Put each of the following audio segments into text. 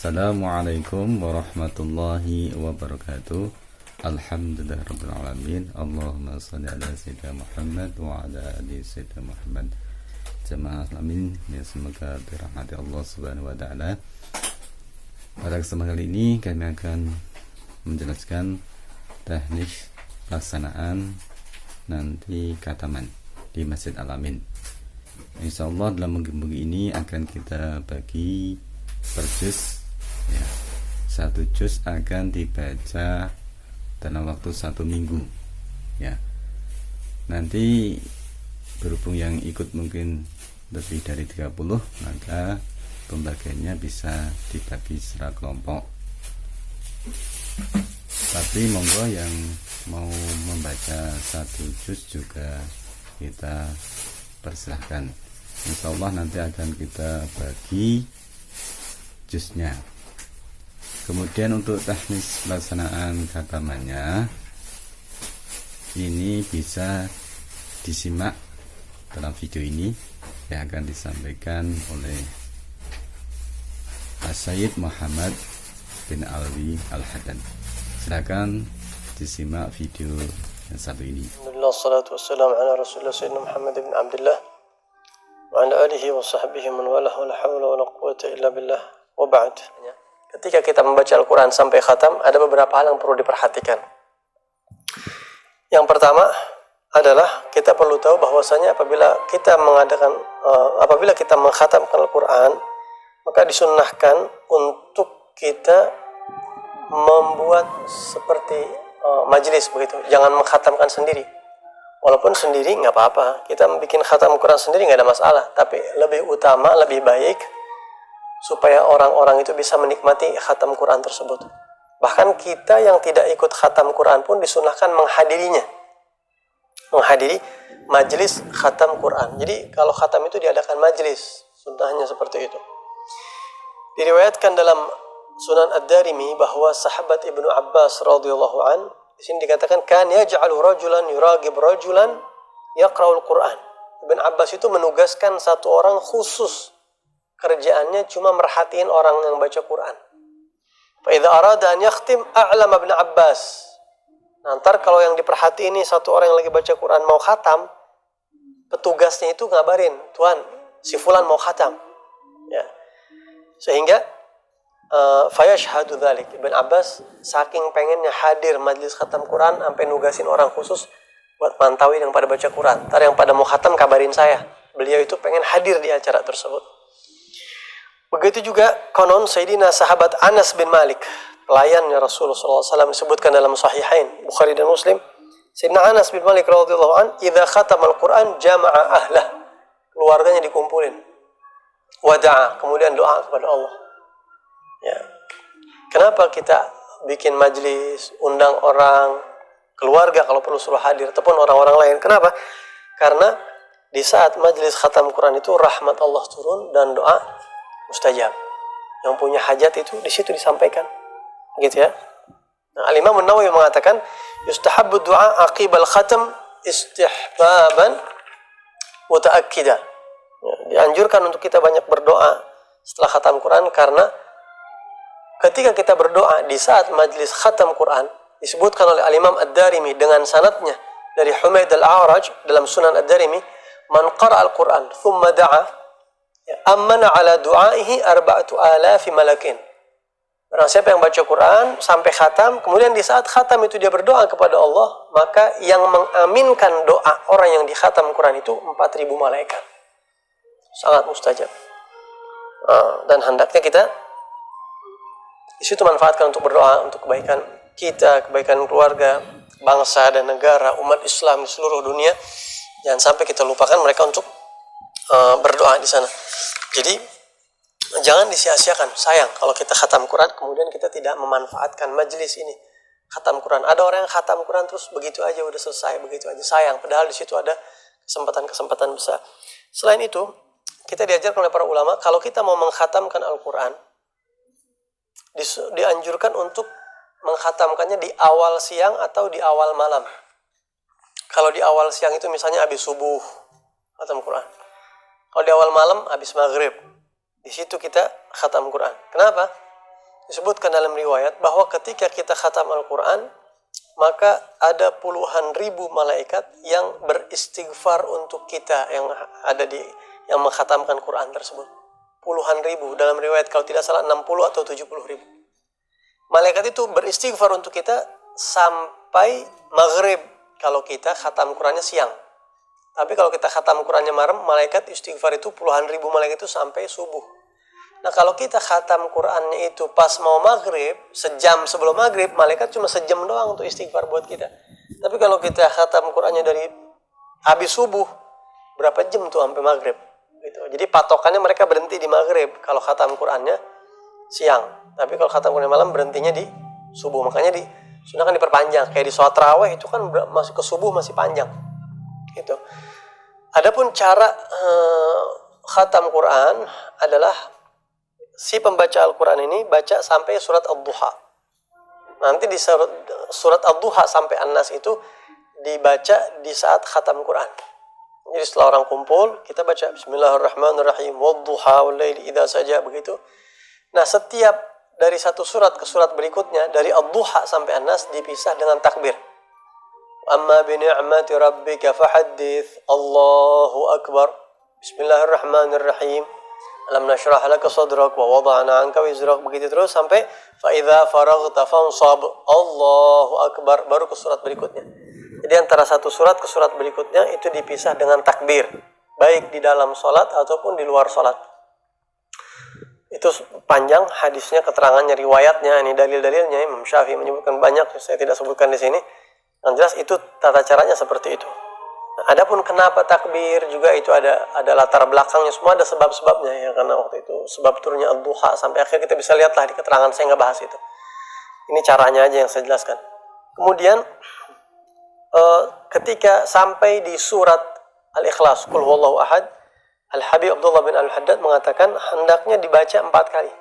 Assalamualaikum warahmatullahi wabarakatuh. Alhamdulillahirabbil alamin. Allahumma shalli ala sayyidina Muhammad wa ala ali sayyidina Muhammad. Jemaah amin. Ya, semoga dirahmati Allah Subhanahu wa taala. Pada kesempatan kali ini kami akan menjelaskan teknik pelaksanaan nanti khataman di Masjid Al-Amin. Insyaallah dalam minggu ini akan kita bagi per juz ya. Satu juz akan dibaca dalam waktu 1 minggu ya. Nanti berhubung yang ikut mungkin lebih dari 30, maka pembagiannya bisa dibagi secara kelompok. Tapi monggo yang mau membaca 1 juz juga kita persilahkan. Insyaallah nanti akan kita bagi juznya. Kemudian untuk teknis pelaksanaan khatamannya ini bisa disimak dalam video ini yang akan disampaikan oleh Sayyid Muhammad bin Alwi Al-Hadan. Silakan disimak video yang satu ini. Alhamdulillah, salatu wassalamu ala Rasulullah Sayyidina Muhammad bin Abdullah wa ala alihi wa sahbihi man walah wa la hawla wa la quwwata illa billah. Wa ba'd. Ketika kita membaca Al-Quran sampai khatam, ada beberapa hal yang perlu diperhatikan. Yang pertama adalah kita perlu tahu bahwasanya apabila kita mengkhatamkan Al-Quran, maka disunnahkan untuk kita membuat seperti majelis begitu. Jangan mengkhatamkan sendiri. Walaupun sendiri nggak apa-apa, kita bikin khatam Al-Quran sendiri nggak ada masalah. Tapi lebih utama, lebih baik supaya orang-orang itu bisa menikmati khatam Quran tersebut. Bahkan kita yang tidak ikut khatam Quran pun disunahkan menghadiri majelis khatam Quran. Jadi kalau khatam itu diadakan majelis, sunnahnya seperti itu. Diriwayatkan dalam Sunan Ad-Darimi bahwa sahabat Ibnu Abbas radhiyallahu an, di sini dikatakan kan yaj'alu rajulan yuragib rajulan yaqra'ul Quran. Ibnu Abbas itu menugaskan satu orang khusus, kerjaannya cuma merhatiin orang yang baca Quran. Fa idza arada an yakhtim a'lama Ibnu Abbas. Nah, ntar kalau yang diperhatiin ini satu orang yang lagi baca Quran mau khatam, petugasnya itu ngabarin, "Tuan, si fulan mau khatam." Ya. Sehingga fayashhadu dzalik. Ibnu Abbas saking pengennya hadir majelis khatam Quran sampai nugasin orang khusus buat mantauin yang pada baca Quran. Ntar yang pada mau khatam kabarin saya. Beliau itu pengen hadir di acara tersebut. Begitu juga konon Sayyidina sahabat Anas bin Malik, pelayannya Rasulullah SAW, disebutkan dalam Sahihain Bukhari dan Muslim. Sayyidina Anas bin Malik radhiyallahu an, idza khatama al-Quran jama'a ahlah, keluarganya dikumpulin, wada'a, kemudian doa kepada Allah. Ya. Kenapa kita bikin majlis, undang orang, keluarga kalau perlu suruh hadir, ataupun orang-orang lain? Kenapa? Karena di saat majlis khatam Quran itu rahmat Allah turun dan doa mustajab. Yang punya hajat itu di situ disampaikan. Gitu ya. Nah, Al-Imam An-Nawawi mengatakan yustahabbu du'a aqibal khatam istihbaban mutaakkida. Ya, dianjurkan untuk kita banyak berdoa setelah khatam Quran karena ketika kita berdoa di saat majlis khatam Quran, disebutkan oleh Al-Imam Ad-Darimi dengan sanadnya dari Humaid Al-A'raj dalam Sunan Ad-Darimi, man qara'a al-Quran thumma da'a ammana ala du'aihi 4,000 malakin. Barang siapa yang baca Quran sampai khatam, kemudian di saat khatam itu dia berdoa kepada Allah, maka yang mengaminkan doa orang yang di khatam Quran itu 4,000 malaikat. Sangat mustajab. Dan hendaknya kita di situ manfaatkan untuk berdoa untuk kebaikan kita, kebaikan keluarga, bangsa dan negara, umat Islam di seluruh dunia. Jangan sampai kita lupakan mereka untuk berdoa di sana. Jadi jangan disia-siakan. Sayang kalau kita khatam Quran kemudian kita tidak memanfaatkan majelis ini. Khatam Quran. Ada orang yang khatam Quran terus begitu aja udah selesai, begitu aja. Sayang, padahal di situ ada kesempatan-kesempatan besar. Selain itu, kita diajarkan oleh para ulama kalau kita mau mengkhatamkan Al-Quran, dianjurkan untuk mengkhatamkannya di awal siang atau di awal malam. Kalau di awal siang itu misalnya habis subuh khatam Quran. Kalau di awal malam habis maghrib, di situ kita khatam Quran. Kenapa? disebutkan dalam riwayat bahwa ketika kita khatam Al-Quran, maka ada puluhan ribu malaikat yang beristighfar untuk kita yang mengkhatamkan Quran tersebut. Puluhan ribu, dalam riwayat kalau tidak salah 60 atau 70 ribu. Malaikat itu beristighfar untuk kita sampai maghrib kalau kita khatam Qurannya siang. Tapi kalau kita khatam Qurannya malam, malaikat istighfar itu puluhan ribu malaikat itu sampai subuh. Nah kalau kita khatam Qurannya itu pas mau maghrib, sejam sebelum maghrib, malaikat cuma sejam doang untuk istighfar buat kita. Tapi kalau kita khatam Qurannya dari habis subuh, berapa jam tuh sampai maghrib? Gitu. Jadi patokannya mereka berhenti di maghrib kalau khatam Qurannya siang. Tapi kalau khatam Qurannya malam berhentinya di subuh. Makanya sudah kan diperpanjang. Kayak di sholat tarawih itu kan masih ke subuh masih panjang. Gitu. Adapun cara khatam Quran adalah si pembaca Al-Quran ini baca sampai surat Ad-Duha. Nanti di surat Ad-Duha sampai An-Nas itu dibaca di saat khatam Quran. Jadi setelah orang kumpul, kita baca Bismillahirrahmanirrahim, Wad-Duha wal-laili idza saja, begitu. Nah, setiap dari satu surat ke surat berikutnya, dari Ad-Duha sampai An-Nas dipisah dengan takbir. Amma bi ni'mati rabbika fahaddits, Allahu akbar. Bismillahirrahmanirrahim. Alam nashrah laka sadrak wa wada'na 'anka wizrak, begitu terus sampai fa idza faraghta fansab, Allahu akbar, baru ke surat berikutnya. Jadi antara satu surat ke surat berikutnya itu dipisah dengan takbir, baik di dalam salat ataupun di luar salat. Itu panjang hadisnya, keterangannya, riwayatnya, ini dalil-dalilnya. Imam Syafi'i menyebutkan banyak, saya tidak sebutkan di sini. Yang jelas itu tata caranya seperti itu. Adapun kenapa takbir juga itu ada latar belakangnya, semua ada sebab-sebabnya ya, karena waktu itu sebab turunnya Ad-Duha sampai akhir kita bisa lihatlah di keterangan, saya nggak bahas itu. Ini caranya aja yang saya jelaskan. Kemudian ketika sampai di surat Al-Ikhlas, Qul huwallahu ahad, Al-Habib Abdullah bin Al-Haddad mengatakan hendaknya dibaca 4 kali.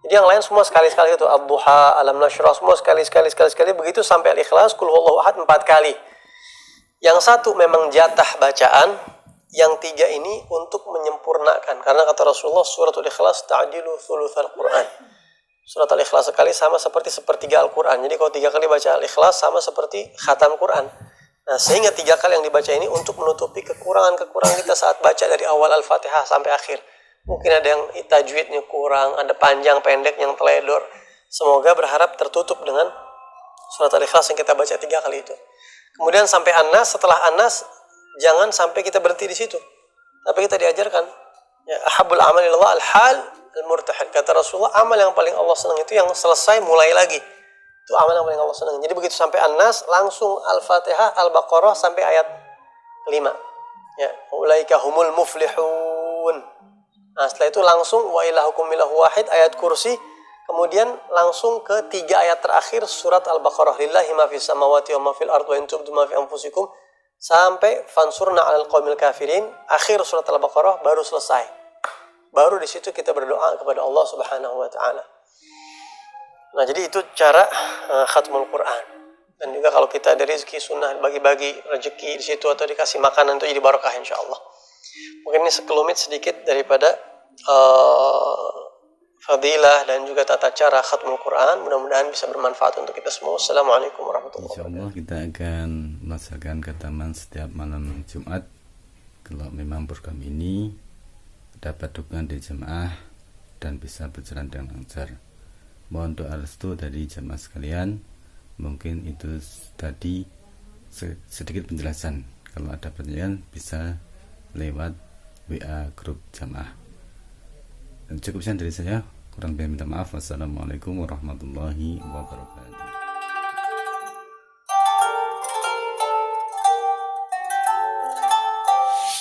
Jadi yang lain semua sekali-sekali itu, Ad-Duha, Alam Nashrah, semua sekali-sekali, begitu sampai Al-Ikhlas, Qul huwallahu ahad 4 kali. Yang satu memang jatah bacaan, yang 3 ini untuk menyempurnakan. Karena kata Rasulullah, suratul Ikhlas ta'dilu thulutsal Quran. Surat Al-Ikhlas sekali sama seperti sepertiga Al-Quran. Jadi kalau 3 kali baca Al-Ikhlas sama seperti khatam Quran. Nah, sehingga 3 kali yang dibaca ini untuk menutupi kekurangan-kekurangan kita saat baca dari awal Al-Fatihah sampai akhir. Mungkin ada yang tajwidnya kurang, ada panjang pendek yang teledor. Semoga berharap tertutup dengan surat Al-Ikhlas yang kita baca 3 kali itu. Kemudian sampai An-Nas, setelah An-Nas jangan sampai kita berhenti di situ. Tapi kita diajarkan, ya, ahabul amal ilallah al-hal al-murtahil. Kata Rasulullah, amal yang paling Allah senang itu yang selesai mulai lagi. Itu amal yang paling Allah senang. Jadi begitu sampai An-Nas, langsung Al-Fatihah, Al-Baqarah sampai ayat 5. Ya, ulaika humul muflihun. Nah, setelah itu langsung wa ilahukum ilahu wahid, ayat kursi. Kemudian langsung ke 3 ayat terakhir surat Al-Baqarah, lillahi ma fis samawati wa ma fil ardi wa in tubdu ma fi anfusikum, sampai fansurna 'alal qaumil kafirin, akhir surat Al-Baqarah baru selesai. Baru di situ kita berdoa kepada Allah Subhanahu wa taala. Nah, jadi itu cara khatmul Quran. Dan juga kalau kita ada rezeki sunnah bagi-bagi rezeki di situ atau dikasih makanan itu jadi barokah insyaallah. Mungkin ini sekelumit sedikit daripada fadilah dan juga tata cara khatmul Quran. Mudah-mudahan bisa bermanfaat untuk kita semua. Assalamualaikum warahmatullahi wabarakatuh. Insyaallah kita akan melaksanakan khataman setiap malam Jumat. Kalau memang program ini dapat dukungan dari jemaah dan bisa berjalan dengan lancar. Mohon doa restu dari jemaah sekalian. Mungkin itu tadi sedikit penjelasan. Kalau ada pertanyaan bisa lewat WA grup jemaah. Dan cukup sekian dari saya. Kurang lebih minta maaf. Wassalamualaikum warahmatullahi wabarakatuh.